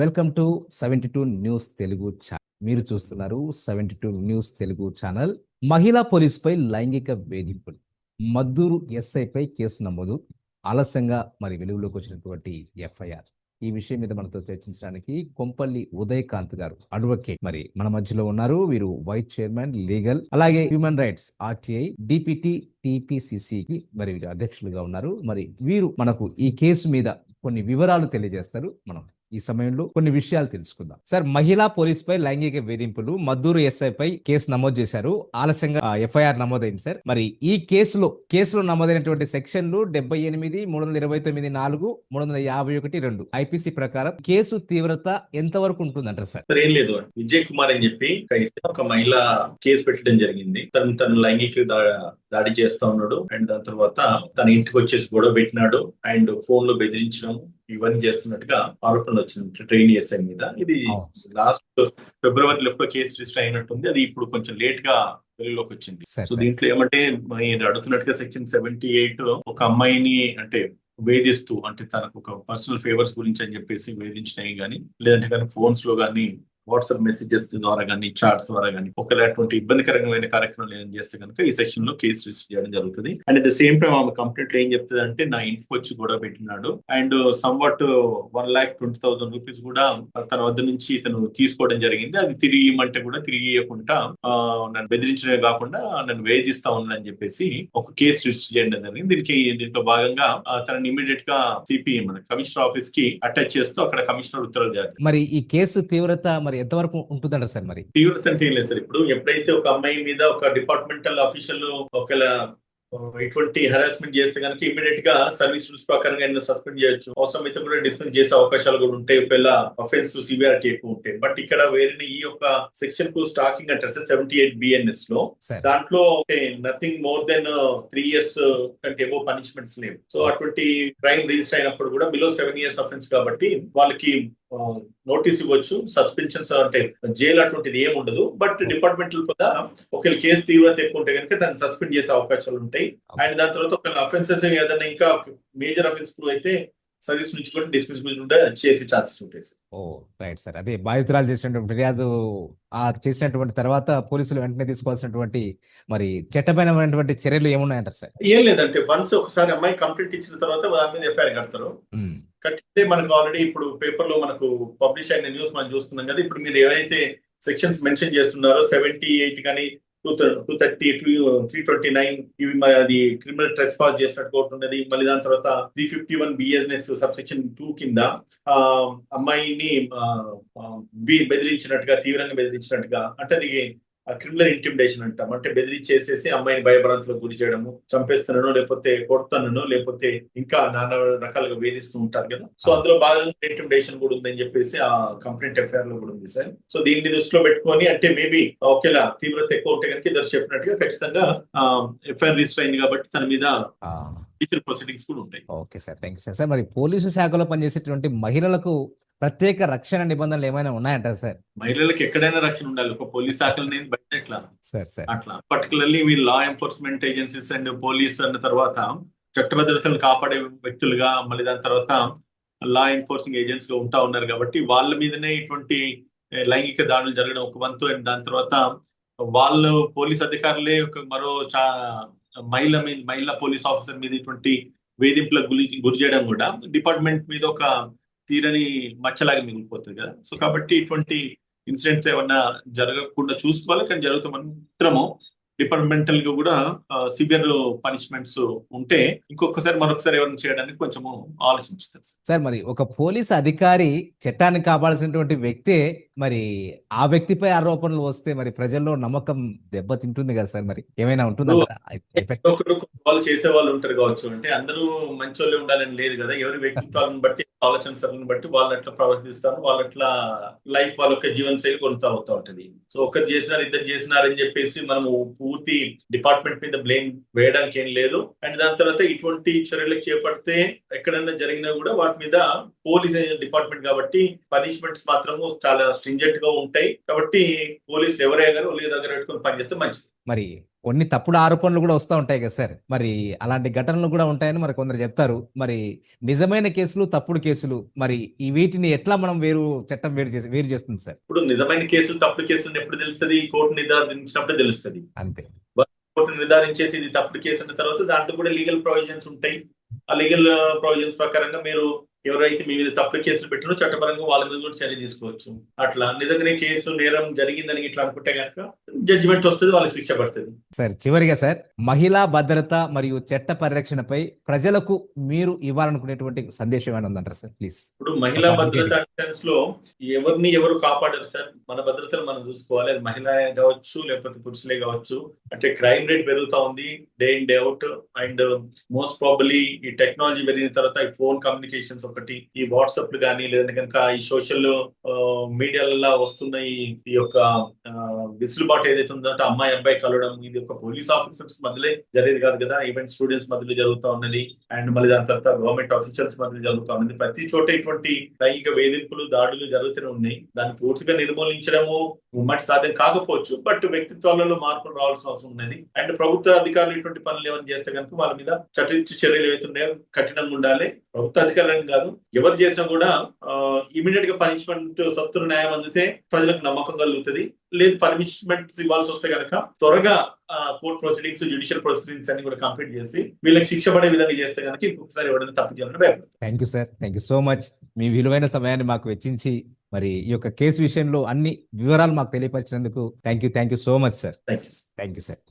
Welcome to 72 news Telugu channel. మీరు చూస్తున్నారు 72 news Telugu channel. మహిళా పోలీసుపై లైంగిక వేధింపులు, మద్దూరు ఎస్ఐపై కేసు నమోదు, ఆలస్యంగా వెలుగులోకి వచ్చినటువంటి ఎఫ్ఐఆర్. ఈ విషయం మీద మనతో చర్చించడానికి కొంపల్లి ఉదయకాంత్ గారు, అడ్వకేట్, మన మధ్యలో ఉన్నారు. వీరు వైస్ చైర్మన్ లీగల్, అలాగే హ్యూమన్ రైట్స్ ఆర్టీఐ డిపిటి టిపిసిసికి వీరు అధ్యక్షులుగా ఉన్నారు. వీరు మనకు ఈ కేసు మీద కొన్ని వివరాలు తెలియజేస్తారు. మనం ఈ సమయంలో కొన్ని విషయాలు తెలుసుకుందాం. సార్, మహిళా పోలీసుపై లైంగిక వేధింపులు, మద్దూరు ఎస్ఐపై కేసు నమోదు చేశారు. ఆలస్యంగా ఎఫ్ఐఆర్ నమోదైంది సార్. ఈ కేసులో నమోదైనటువంటి సెక్షన్లు 78, 329, 4, 351, 2 ఐపీసీ ప్రకారం కేసు తీవ్రత ఎంత వరకు ఉంటుందంటారు సార్? ఏం లేదు, విజయ్ కుమార్ అని చెప్పి ఒక మహిళ కేసు పెట్టడం జరిగింది. తను లైంగిక దాడి చేస్తా ఉన్నాడు. అండ్ దాని తర్వాత తన ఇంటికి వచ్చేసి గొడవ పెట్టినాడు అండ్ ఫోన్ లో బెదిరించడం ఇవన్నీ చేస్తున్నట్టుగా ఆరోపణలు వచ్చింది ట్రైన్ ఎస్ఐ మీద. ఇది లాస్ట్ ఫిబ్రవరిలో ఎప్పుడో కేసు రిజిస్టర్ అయినట్టుంది. అది ఇప్పుడు కొంచెం లేట్ గా వెలుగులోకి వచ్చింది. సో దీంట్లో ఏమంటే అడుగుతున్నట్టుగా సెక్షన్ 78 ఒక అమ్మాయిని అంటే వేధిస్తూ, అంటే తనకు ఒక పర్సనల్ ఫేవర్స్ గురించి అని చెప్పేసి వేధించినాయి కానీ, లేదంటే కానీ ఫోన్స్ లో కానీ, వాట్సాప్ మెసేజెస్ ద్వారా కానీ, చాట్స్ ద్వారా కానీ ఒకటి ఇబ్బందికరమైన కార్యక్రమాలు ఏం చేస్తే కనుక ఈ సెక్షన్ లో కేసు రిజిస్టర్ చేయడం జరుగుతుంది. And at the same time ఆమె కంప్లైంట్ లో ఏం చెప్తుంది అంటే, నా ఇంటికి వచ్చి గొడవ పెట్టినాడు అండ్ సమ్వాట్ 1,20,000 రూపీస్ కూడా తన వద్ద నుంచి ఇతను తీసుకోవడం జరిగింది. అది తిరిగి ఇవ్వమంటే కూడా తిరిగి ఇవ్వకుండా నన్ను బెదిరించడమే కాకుండా నన్ను వేధిస్తా ఉన్నానని చెప్పేసి ఒక కేసు రిజిస్టర్ చేయడం జరిగింది. దీంట్లో భాగంగా తనని ఇమీడియట్ గా సిపి మన కమిషనర్ ఆఫీస్ కి అటాచ్ చేస్తూ అక్కడ కమిషనర్ ఉత్తర్వులు జారీ. ఈ కేసు తీవ్రత ఎంతవరకు ఉంటుందంట సార్? తీవ్రత అంటే ఏం లేదు సార్. ఇప్పుడు ఎప్పుడైతే ఒక అమ్మాయి మీద ఒక డిపార్ట్మెంటల్ ఆఫీషియల్ ఒకవేళ ఇటువంటి హెరాస్మెంట్ చేస్తే కనుక ఇమీడియట్ గా సర్వీస్ రూల్స్ ప్రకారంగా సస్పెండ్ చేయొచ్చు. అవసరమైతే కూడా డిస్మిస్ చేసే అవకాశాలు కూడా ఉంటాయి ఒకవేళ అఫెన్స్ సివియారిటీ ఎక్కువ ఉంటాయి. బట్ ఇక్కడ వేరే ఈ యొక్క సెక్షన్ కు స్టాకింగ్ అంటారు సార్ 78 బిఎన్ఎస్ లో. దాంట్లో నథింగ్ మోర్ దెన్ 3 years కంటే ఏవో పనిష్మెంట్స్ లేవు. సో అటువంటి క్రైమ్ రిజిస్టర్ అయినప్పుడు కూడా బిలో 7 years అఫెన్స్ కాబట్టి వాళ్ళకి నోటీస్ ఇవ్వచ్చు, సస్పెన్షన్స్ అంటే జైలు అటువంటిది ఏమి ఉండదు. బట్ డిపార్ట్మెంటల్ కూడా ఒకవేళ కేసు తీవ్రత ఎక్కువ ఉంటే కనుక దాన్ని సస్పెండ్ చేసే అవకాశాలు ఉంటాయి. అండ్ దాని తర్వాత ఒకవేళ అఫెన్సెస్ ఏదైనా ఇంకా మేజర్ అఫెన్స్ అయితే సర్వీస్ నుంచి కూడా డిస్మిస్ కూడా చేసే ఛాన్సెస్ ఉంటాయి సార్. ఓ రైట్ సార్. అదే బాధితురాలు చేసినటువంటి ఫిర్యాదు చేసినటువంటి తర్వాత పోలీసులు వెంటనే తీసుకోవాల్సినటువంటి చట్టపరమైనటువంటి చర్యలు ఏమున్నాయంటారు సార్? ఏం లేదంటే వన్స్ ఒకసారి అమ్మాయి కంప్లైంట్ ఇచ్చిన తర్వాత దాని మీద ఎఫ్ఐఆర్ కడతారు. కట్టితే మనకు ఆల్రెడీ ఇప్పుడు పేపర్ లో మనకు పబ్లిష్ అయిన న్యూస్ మనం చూస్తున్నాం కదా. ఇప్పుడు మీరు ఏవైతే సెక్షన్స్ మెన్షన్ చేస్తున్నారో 78 కానీ 230, 329 ఇవి అది క్రిమినల్ ట్రెస్ పాస్ చేసినట్టు కోర్టు ఉన్నది. మళ్ళీ దాని తర్వాత 351 బిఎన్ఎస్ సబ్సెక్షన్ 2 కింద అమ్మాయిని బెదిరించినట్టుగా, తీవ్రంగా బెదిరించినట్టుగా, అంటే అది క్రిమినల్ ఇంటిమిడేషన్ అంటాం. అంటే బెదిరించేసేసి అమ్మాయిని భయభ్రాంతులకు గురి చేయడము, చంపేస్తానో లేకపోతే కొడతానో లేకపోతే ఇంకా నానా రకాలుగా వేధిస్తూ ఉంటారు కదా. సో అందులో భాగంగా ఇంటిమిడేషన్ కూడా ఉందని చెప్పేసి ఆ కంప్లైంట్ ఎఫ్ఐఆర్ లో కూడా ఉంది సార్. సో దీన్ని దృష్టిలో పెట్టుకొని అంటే మేబీ ఒకేలా తీవ్రత ఎక్కువ ఉంటే కనుక ఇద్దరు చెప్పినట్టుగా ఖచ్చితంగా ఎఫ్ఐఆర్ రిజిస్టర్ అయింది కాబట్టి తన మీద ప్రొసీడింగ్స్ కూడా ఉంటాయి. Okay sir, thank you sir. Sir police శాఖలో పనిచేసేటువంటి మహిళలకు ప్రత్యేక రక్షణ నిబంధనలు ఏమైనా ఉన్నాయంటారు సార్? మహిళలకు ఎక్కడైనా రక్షణ ఉండాలి. ఒక పోలీస్ శాఖలని బయట ఎట్లా అట్లా particularly me law enforcement agencies and police అన్న తర్వాత చట్టభద్రతను కాపాడే వ్యక్తులుగా, మళ్ళీ దాని తర్వాత లా ఎన్ఫోర్సింగ్ ఏజెంట్స్ గా ఉంటా ఉన్నారు కాబట్టి వాళ్ళ మీదనే ఇటువంటి లైంగిక దాడులు జరగడం ఒక వంతు. అండ్ దాని తర్వాత వాళ్ళు పోలీస్ అధికారులే మరో మహిళా పోలీస్ ఆఫీసర్ మీద ఇటువంటి వేధింపులకు గురి చేయడం కూడా డిపార్ట్మెంట్ మీద ఒక తీరని మచ్చలాగా మిగిలిపోతుంది కదా. సో కాబట్టి ఇటువంటి ఇన్సిడెంట్స్ ఏమన్నా జరగకుండా చూసుకోవాలి. కానీ జరుగుతూ మాత్రము డిపార్ట్మెంటల్ గా కూడా సివియర్ పనిష్మెంట్స్ ఉంటే మరొకసారి ఎవరైనా చేయడానికి కొంచెము ఆలోచించుతారు సార్. ఒక పోలీస్ అధికారి చట్టాన్ని కాపాడాల్సినటువంటి వ్యక్తే ఆ వ్యక్తిపై ఆరోపణలు వస్తే ప్రజల్లో నమ్మకం దెబ్బతింటుంది కదా సార్. ఏమైనా ఉంటుందా? వాళ్ళు చేసే వాళ్ళు ఉంటారు కావచ్చు. అంటే అందరూ మంచి వాళ్ళే ఉండాలని లేదు కదా. ఎవరి వ్యక్తిత్వాలను బట్టి, ఆలోచన సరళిని బట్టి వాళ్ళు ఎట్లా ప్రవర్తిస్తారు, వాళ్ళు ఎట్లా లైఫ్ వాళ్ళ యొక్క జీవన శైలి కొనతా అవుతా ఉంటది. సో ఒకరు చేసినారు, ఇద్దరు చేసినారని చెప్పేసి మనము పూర్తి డిపార్ట్మెంట్ మీద బ్లేమ్ వేయడానికి ఏం లేదు. అండ్ దాని తర్వాత ఇటువంటి చర్యలు చేపడితే ఎక్కడైనా జరిగినా కూడా వాటి మీద పోలీస్ డిపార్ట్మెంట్ కాబట్టి పనిష్మెంట్స్ మాత్రము చాలా స్ట్రింజెంట్ గా ఉంటాయి. కాబట్టి పోలీసులు ఎవరైనా ఒళ్ళు దగ్గర పెట్టుకుని పనిచేస్తే మంచిది. కొన్ని తప్పుడు ఆరోపణలు కూడా వస్తూ ఉంటాయి కదా సార్. మరి అలాంటి ఘటనలు కూడా ఉంటాయని మరి కొందరు చెప్తారు. మరి నిజమైన కేసులు, తప్పుడు కేసులు మరి ఈ వీటిని ఎట్లా మనం చట్టం వేరు చేస్తుంది సార్? ఇప్పుడు నిజమైన కేసులు తప్పుడు కేసులు ఎప్పుడు తెలుస్తుంది? కోర్టు నిర్ధారించినప్పుడు తెలుస్తుంది. అంతే. కోర్టు నిర్ధారించేసి ఇది తప్పుడు కేసు అన్న తర్వాత దాంట్లో కూడా లీగల్ ప్రొవిజన్స్ ఉంటాయి. ఆ లీగల్ ప్రొవిజన్స్ ప్రకారంగా మీరు ఎవరైతే మీ మీద తప్పుడు కేసులు పెట్టినో చట్టపరంగా వాళ్ళ మీద కూడా చర్య తీసుకోవచ్చు. అట్లా నిజంగానే కేసు నేరం జరిగిందని ఇట్లా అనుకుంటే కనుక జడ్జిమెంట్ వస్తుంది, వాళ్ళకి శిక్ష పడుతుంది. సార్ చివరిగా సార్, మహిళా భద్రత మరియు చట్ట పరిరక్షణపై ప్రజలకు మీరు ఇవ్వాలనుకునేటువంటి సందేశం ఏమైనా ఉందంటారా సార్? ప్లీజ్. ఇప్పుడు మహిళా భద్రత సెన్స్ లో ఎవరిని ఎవరు కాపాడరు సార్. మన భద్రతను మనం చూసుకోవాలి. అది మహిళ కావచ్చు లేకపోతే పురుషులే కావచ్చు. అంటే క్రైమ్ రేట్ పెరుగుతా ఉంది day in day out. And most probably ఈ టెక్నాలజీ పెరిగిన తర్వాత ఈ ఫోన్ కమ్యూనికేషన్స్ ఒకటి, ఈ వాట్సాప్ కానీ లేదంటే కనుక ఈ సోషల్ మీడియాలలో వస్తున్న ఈ యొక్క విసులుబాటు ఏదైతే ఉందో అమ్మాయి అబ్బాయి కలవడం, ఇది ఒక పోలీస్ ఆఫీసర్స్ మధ్యలో జరిగేది కాదు కదా. ఈవెన్ స్టూడెంట్స్ మధ్యలో జరుగుతూ ఉన్నది. అండ్ మళ్ళీ దాని తర్వాత గవర్నమెంట్ ఆఫీసర్స్ మధ్యలో జరుగుతూ ఉన్నది. ప్రతి చోట ఇటువంటి లైంగిక వేధింపులు, దాడులు జరుగుతూనే ఉన్నాయి. దాన్ని పూర్తిగా నిర్మూలించడము ఉమ్మటి సాధ్యం కాకపోవచ్చు, బట్ వ్యక్తిత్వాలలో మార్పులు రావాల్సిన అవసరం ఉన్నది. అండ్ ప్రభుత్వ అధికారులు ఇటువంటి పనులు ఏమైనా చేస్తే కనుక వాళ్ళ మీద చట్ట చర్యలు ఏవైతున్నాయో కఠినంగా ఉండాలి. ప్రభుత్వ అధికారులను కాదు, ఎవరు చేసినా కూడా ఇమీడియట్ గా పనిష్మెంట్, సత్వర న్యాయం అందితే ప్రజలకు నమ్మకం కలుగుతుంది. లేదు పనిష్మెంట్ ఇవ్వాల్సి వస్తే కనుక త్వరగా కోర్ట్ ప్రొసీడింగ్స్, జ్యుడిషియల్ ప్రొసీడింగ్స్ అన్ని కూడా కంప్లీట్ చేసి వీళ్ళకి శిక్ష పడే విధంగా చేస్తే కనుక ఇంకొకసారి ఎవరైనా తప్పు చేయాలని భయపడతారు. Thank you sir, thank you so much. మీ విలువైన సమయాన్ని మాకు వెచ్చించి మరి ఈ యొక్క కేసు విషయంలో అన్ని వివరాలు మాకు తెలియపరిచినందుకు thank you so much sir. Thank you. Thank you sir.